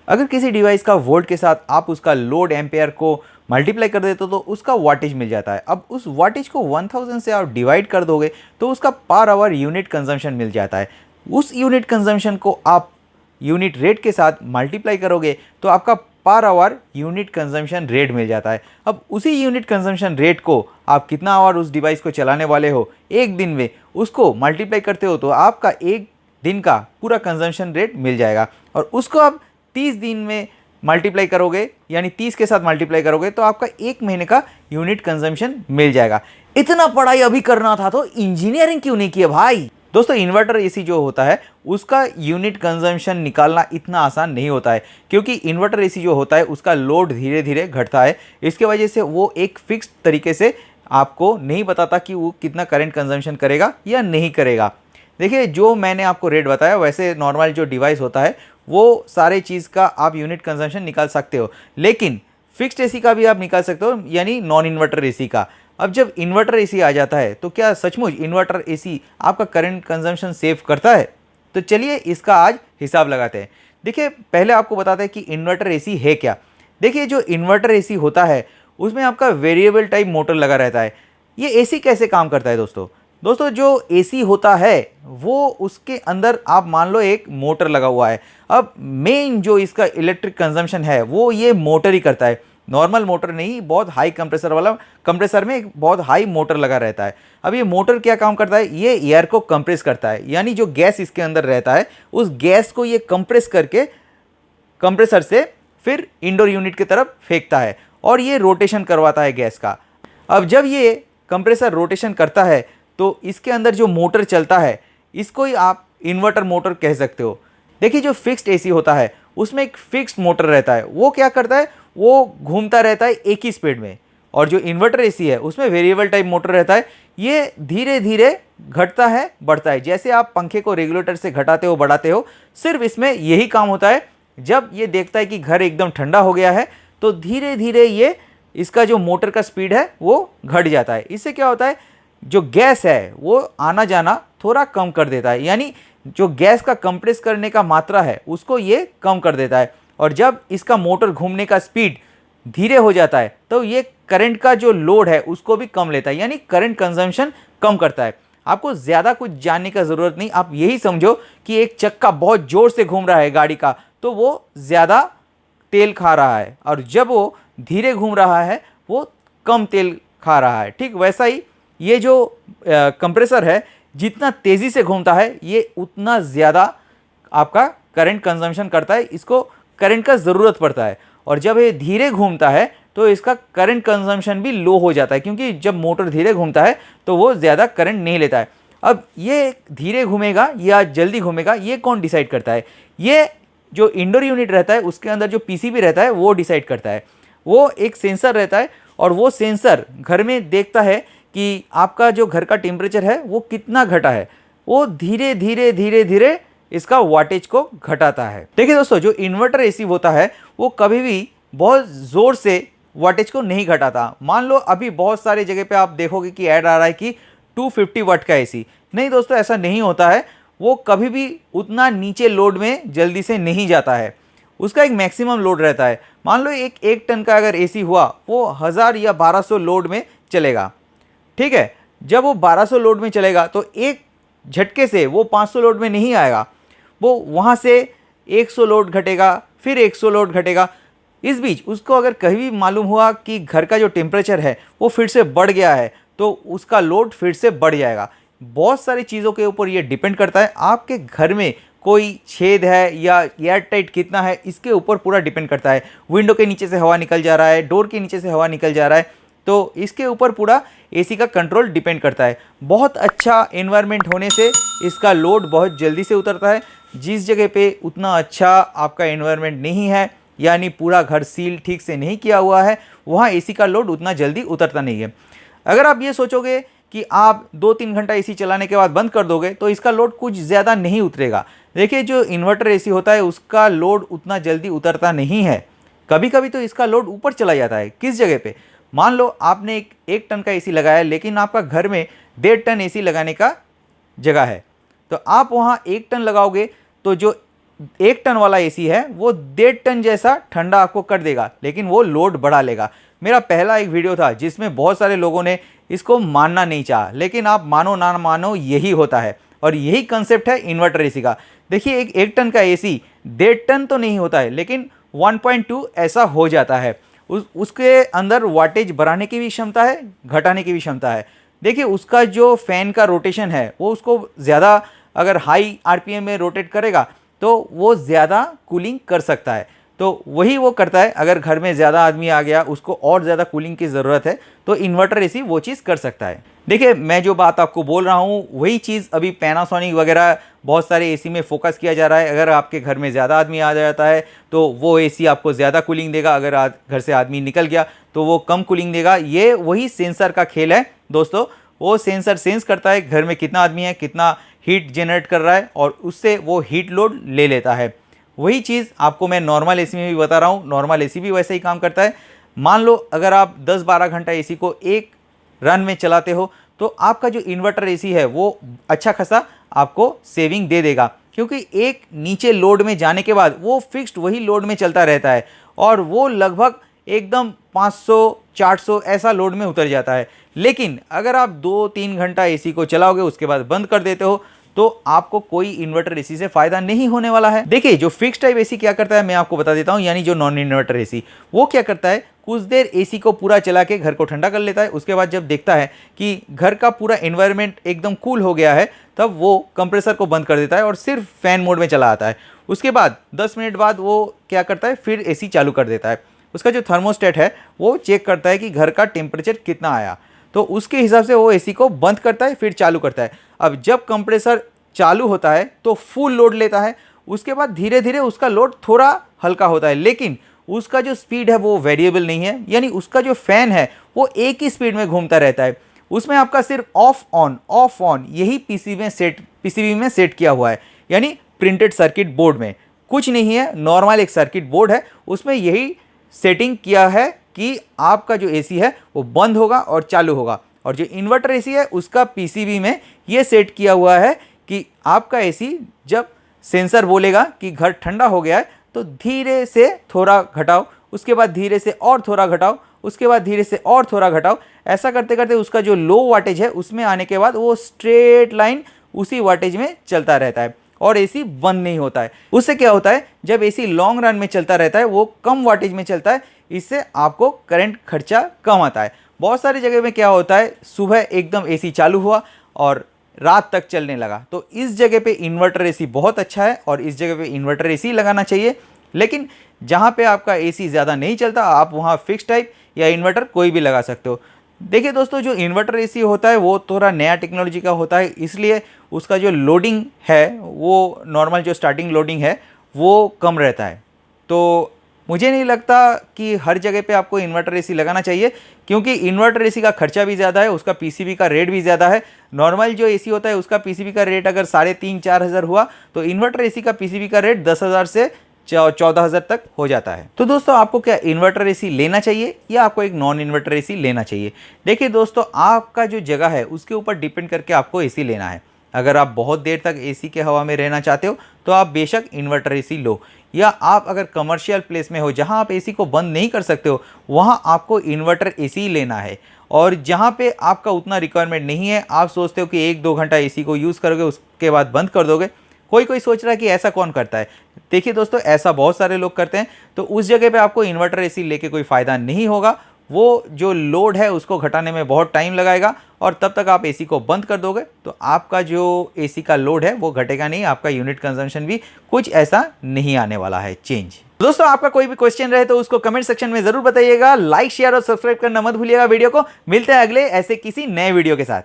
अगर किसी डिवाइस का वोल्ट के साथ आप उसका लोड एम्पेयर को मल्टीप्लाई कर देते हो तो उसका वाटेज मिल जाता है। अब उस वाटेज को 1000 से आप डिवाइड कर दोगे तो उसका पर आवर यूनिट कंजम्पशन मिल जाता है। उस यूनिट कंजम्पशन को आप यूनिट रेट के साथ मल्टीप्लाई करोगे तो आपका per hour unit consumption rate मिल जाता है। अब उसी यूनिट कंजम्पशन रेट को आप कितना आवर उस डिवाइस को चलाने वाले हो एक दिन में, उसको मल्टीप्लाई करते हो तो आपका एक दिन का पूरा कंजम्पशन रेट मिल जाएगा। और उसको आप 30 दिन में मल्टीप्लाई करोगे, यानी 30 के साथ मल्टीप्लाई करोगे तो आपका एक महीने का यूनिट कंजम्पशन मिल जाएगा। इतना पढ़ाई अभी करना था तो इंजीनियरिंग क्यों नहीं किया भाई। दोस्तों, इन्वर्टर एसी जो होता है उसका यूनिट कंजम्पशन निकालना इतना आसान नहीं होता है, क्योंकि इन्वर्टर एसी जो होता है उसका लोड धीरे धीरे घटता है। इसके वजह से वो एक फिक्स तरीके से आपको नहीं बताता कि वो कितना करंट कंजम्पशन करेगा या नहीं करेगा। देखिए, जो मैंने आपको रेट बताया वैसे नॉर्मल जो डिवाइस होता है वो सारे चीज़ का आप यूनिट कंजम्पशन निकाल सकते हो, लेकिन फिक्स्ड एसी का भी आप निकाल सकते हो, यानी नॉन इन्वर्टर एसी का। अब जब इन्वर्टर एसी आ जाता है तो क्या सचमुच इन्वर्टर एसी आपका करंट कंजम्पशन सेव करता है? तो चलिए इसका आज हिसाब लगाते हैं। देखिए, पहले आपको बताते हैं कि इन्वर्टर एसी है क्या। देखिए, जो इन्वर्टर एसी होता है उसमें आपका वेरिएबल टाइप मोटर लगा रहता है। ये एसी कैसे काम करता है दोस्तों? दोस्तों, जो एसी होता है वो उसके अंदर आप मान लो एक मोटर लगा हुआ है। अब मेन जो इसका इलेक्ट्रिक कंजम्पशन है वो ये मोटर ही करता है, नॉर्मल मोटर नहीं, बहुत हाई कंप्रेसर वाला। कंप्रेसर में एक बहुत हाई मोटर लगा रहता है। अब ये मोटर क्या काम करता है, ये एयर को कंप्रेस करता है, यानी जो गैस इसके अंदर रहता है उस गैस को ये कंप्रेस करके कंप्रेसर से फिर इंडोर यूनिट की तरफ फेंकता है और ये रोटेशन करवाता है गैस का। अब जब ये कंप्रेसर रोटेशन करता है तो इसके अंदर जो मोटर चलता है इसको ही आप इन्वर्टर मोटर कह सकते हो। देखिए, जो फिक्स्ड एसी होता है उसमें एक फिक्स्ड मोटर रहता है, वो क्या करता है, वो घूमता रहता है एक ही स्पीड में। और जो इन्वर्टर एसी है उसमें वेरिएबल टाइप मोटर रहता है, ये धीरे धीरे घटता है बढ़ता है, जैसे आप पंखे को रेगुलेटर से घटाते हो बढ़ाते हो। सिर्फ इसमें यही काम होता है, जब ये देखता है कि घर एकदम ठंडा हो गया है तो धीरे धीरे ये इसका जो मोटर का स्पीड है वो घट जाता है। इससे क्या होता है, जो गैस है वो आना जाना थोड़ा कम कर देता है, यानी जो गैस का कंप्रेस करने का मात्रा है उसको ये कम कर देता है। और जब इसका मोटर घूमने का स्पीड धीरे हो जाता है तो ये करंट का जो लोड है उसको भी कम लेता है, यानी करंट कंजम्पशन कम करता है। आपको ज़्यादा कुछ जानने का ज़रूरत नहीं, आप यही समझो कि एक चक्का बहुत ज़ोर से घूम रहा है गाड़ी का तो वो ज़्यादा तेल खा रहा है, और जब वो धीरे घूम रहा है वो कम तेल खा रहा है। ठीक वैसा ही ये जो कंप्रेसर है जितना तेज़ी से घूमता है ये उतना ज़्यादा आपका करंट कंजम्पशन करता है, इसको करंट का ज़रूरत पड़ता है। और जब ये धीरे घूमता है तो इसका करंट कंजम्पशन भी लो हो जाता है, क्योंकि जब मोटर धीरे घूमता है तो वो ज़्यादा करंट नहीं लेता है। अब ये धीरे घूमेगा या जल्दी घूमेगा ये कौन डिसाइड करता है? ये जो इंडोर यूनिट रहता है उसके अंदर जो पीसीबी रहता है वो डिसाइड करता है। वो एक सेंसर रहता है और वो सेंसर घर में देखता है कि आपका जो घर का टेम्परेचर है वो कितना घटा है, वो धीरे धीरे धीरे धीरे इसका वाटेज को घटाता है। देखिए दोस्तों, जो इन्वर्टर एसी होता है वो कभी भी बहुत ज़ोर से वाटेज को नहीं घटाता। मान लो अभी बहुत सारे जगह पे आप देखोगे कि ऐड आ रहा है कि 250 वाट का एसी। नहीं दोस्तों, ऐसा नहीं होता है। वो कभी भी उतना नीचे लोड में जल्दी से नहीं जाता है, उसका एक मैक्सिमम लोड रहता है। मान लो एक टन का अगर एसी हुआ वो 1000 या 1200 लोड में चलेगा। ठीक है, जब वो 1200 लोड में चलेगा तो एक झटके से वो 500 लोड में नहीं आएगा, वो वहाँ से 100 लोड घटेगा, फिर 100 लोड घटेगा। इस बीच उसको अगर कहीं भी मालूम हुआ कि घर का जो टेम्परेचर है वो फिर से बढ़ गया है तो उसका लोड फिर से बढ़ जाएगा। बहुत सारी चीज़ों के ऊपर ये डिपेंड करता है। आपके घर में कोई छेद है या एयर टाइट कितना है इसके ऊपर पूरा डिपेंड करता है। विंडो के नीचे से हवा निकल जा रहा है, डोर के नीचे से हवा निकल जा रहा है, तो इसके ऊपर पूरा एसी का कंट्रोल डिपेंड करता है। बहुत अच्छा एनवायरनमेंट होने से इसका लोड बहुत जल्दी से उतरता है। जिस जगह पे उतना अच्छा आपका एनवायरनमेंट नहीं है, यानी पूरा घर सील ठीक से नहीं किया हुआ है, वहाँ एसी का लोड उतना जल्दी उतरता नहीं है। अगर आप ये सोचोगे कि आप 2-3 घंटा एसी चलाने के बाद बंद कर दोगे तो इसका लोड कुछ ज़्यादा नहीं उतरेगा। देखिए, जो इन्वर्टर एसी होता है उसका लोड उतना जल्दी उतरता नहीं है। कभी कभी तो इसका लोड ऊपर चला जाता है। किस जगह पे? मान लो आपने एक टन का एसी लगाया लेकिन आपका घर में 1.5 टन एसी लगाने का जगह है, तो आप वहाँ 1 टन लगाओगे तो जो 1 टन वाला एसी है वो 1.5 टन जैसा ठंडा आपको कर देगा, लेकिन वो लोड बढ़ा लेगा। मेरा पहला एक वीडियो था जिसमें बहुत सारे लोगों ने इसको मानना नहीं चाहा, लेकिन आप मानो ना मानो यही होता है और यही कंसेप्ट है इन्वर्टर एसी का। देखिए एक 1 टन का एसी 1.5 टन तो नहीं होता है, लेकिन 1.2 ऐसा हो जाता है। उसके अंदर वाटेज बढ़ाने की भी क्षमता है, घटाने की भी क्षमता है। देखिए उसका जो फैन का रोटेशन है वो उसको ज़्यादा अगर हाई आरपीएम में रोटेट करेगा तो वो ज़्यादा कूलिंग कर सकता है। तो वही वो करता है, अगर घर में ज़्यादा आदमी आ गया उसको और ज़्यादा कूलिंग की ज़रूरत है तो इन्वर्टर एसी वो चीज़ कर सकता है। देखिए मैं जो बात आपको बोल रहा हूँ वही चीज़ अभी पैनासोनिक वगैरह बहुत सारे एसी में फोकस किया जा रहा है। अगर आपके घर में ज़्यादा आदमी आ जाता है तो वो एसी आपको ज़्यादा कूलिंग देगा, अगर घर से आदमी निकल गया तो वो कम कूलिंग देगा। ये वही सेंसर का खेल है दोस्तों। वो सेंसर सेंस करता है घर में कितना आदमी है, कितना हीट जनरेट कर रहा है और उससे वो हीट लोड ले लेता है। वही चीज़ आपको मैं नॉर्मल एसी में भी बता रहा हूँ, नॉर्मल एसी भी वैसे ही काम करता है। मान लो अगर आप 10-12 घंटा एसी को एक रन में चलाते हो तो आपका जो इन्वर्टर एसी है वो अच्छा खासा आपको सेविंग दे देगा, क्योंकि एक नीचे लोड में जाने के बाद वो फिक्स्ड वही लोड में चलता रहता है और वो लगभग एकदम 500-400 ऐसा लोड में उतर जाता है। लेकिन अगर आप 2-3 घंटा एसी को चलाओगे उसके बाद बंद कर देते हो तो आपको कोई इन्वर्टर एसी से फायदा नहीं होने वाला है। देखिए जो फिक्स टाइप एसी क्या करता है मैं आपको बता देता हूं, यानी जो नॉन इन्वर्टर एसी वो क्या करता है, कुछ देर एसी को पूरा चला के घर को ठंडा कर लेता है। उसके बाद जब देखता है कि घर का पूरा एनवायरनमेंट एकदम कूल हो गया है तब वो कंप्रेसर को बंद कर देता है और सिर्फ फैन मोड में चला आता है। उसके बाद 10 मिनट बाद वो क्या करता है, फिर एसी चालू कर देता है। उसका जो थर्मोस्टेट है वो चेक करता है कि घर का टेम्परेचर कितना आया, तो उसके हिसाब से वो एसी को बंद करता है फिर चालू करता है। अब जब कंप्रेसर चालू होता है तो फुल लोड लेता है, उसके बाद धीरे धीरे उसका लोड थोड़ा हल्का होता है, लेकिन उसका जो स्पीड है वो वेरिएबल नहीं है, यानी उसका जो फैन है वो एक ही स्पीड में घूमता रहता है। उसमें आपका सिर्फ ऑफ ऑन यही पीसीबी में सेट किया हुआ है, यानी प्रिंटेड सर्किट बोर्ड में कुछ नहीं है, नॉर्मल एक सर्किट बोर्ड है उसमें यही सेटिंग किया है कि आपका जो एसी है वो बंद होगा और चालू होगा। और जो इन्वर्टर एसी है उसका पीसीबी में ये सेट किया हुआ है कि आपका एसी जब सेंसर बोलेगा कि घर ठंडा हो गया है तो धीरे से थोड़ा घटाओ, उसके बाद धीरे से और थोड़ा घटाओ, उसके बाद धीरे से और थोड़ा घटाओ। ऐसा करते करते उसका जो लो वाटेज है उसमें आने के बाद वो स्ट्रेट लाइन उसी वाटेज में चलता रहता है और एसी बंद नहीं होता है। उससे क्या होता है, जब एसी लॉन्ग रन में चलता रहता है वो कम वाटेज में चलता है, इससे आपको करंट खर्चा कम आता है। बहुत सारी जगह में क्या होता है, सुबह एकदम एसी चालू हुआ और रात तक चलने लगा, तो इस जगह पे इन्वर्टर एसी बहुत अच्छा है और इस जगह पे इन्वर्टर एसी लगाना चाहिए। लेकिन जहाँ पे आपका एसी ज़्यादा नहीं चलता आप वहाँ फिक्स टाइप या इन्वर्टर कोई भी लगा सकते हो। देखिए दोस्तों जो इन्वर्टर एसी होता है वो थोड़ा नया टेक्नोलॉजी का होता है, इसलिए उसका जो लोडिंग है वो नॉर्मल जो स्टार्टिंग लोडिंग है वो कम रहता है। तो मुझे नहीं लगता कि हर जगह पे आपको इन्वर्टर एसी लगाना चाहिए, क्योंकि इन्वर्टर एसी का खर्चा भी ज़्यादा है, उसका पीसीबी का रेट भी ज़्यादा है। नॉर्मल जो एसी होता है उसका पीसीबी का रेट अगर 3,500-4 हज़ार हुआ तो इन्वर्टर एसी का पीसीबी का रेट 10,000 से 14,000 तक हो जाता है। तो दोस्तों आपको क्या इन्वर्टर एसी लेना चाहिए या आपको एक नॉन इन्वर्टर एसी लेना चाहिए? देखिए दोस्तों आपका जो जगह है उसके ऊपर डिपेंड करके आपको एसी लेना है। अगर आप बहुत देर तक एसी के हवा में रहना चाहते हो तो आप बेशक इन्वर्टर एसी लो, या आप अगर कमर्शियल प्लेस में हो जहां आप एसी को बंद नहीं कर सकते हो वहां आपको इन्वर्टर एसी लेना है। और जहां पे आपका उतना रिक्वायरमेंट नहीं है, आप सोचते हो कि 1-2 घंटा एसी को यूज़ करोगे उसके बाद बंद कर दोगे, कोई सोच रहा है कि ऐसा कौन करता है। देखिए दोस्तों ऐसा बहुत सारे लोग करते हैं, तो उस जगह पे आपको इन्वर्टर एसी लेके कोई फ़ायदा नहीं होगा। वो जो लोड है उसको घटाने में बहुत टाइम लगाएगा और तब तक आप एसी को बंद कर दोगे तो आपका जो एसी का लोड है वो घटेगा नहीं, आपका यूनिट कंजम्पशन भी कुछ ऐसा नहीं आने वाला है चेंज। दोस्तों आपका कोई भी क्वेश्चन रहे तो उसको कमेंट सेक्शन में जरूर बताइएगा। लाइक शेयर और सब्सक्राइब करना मत भूलिएगा वीडियो को। मिलते हैं अगले ऐसे किसी नए वीडियो के साथ।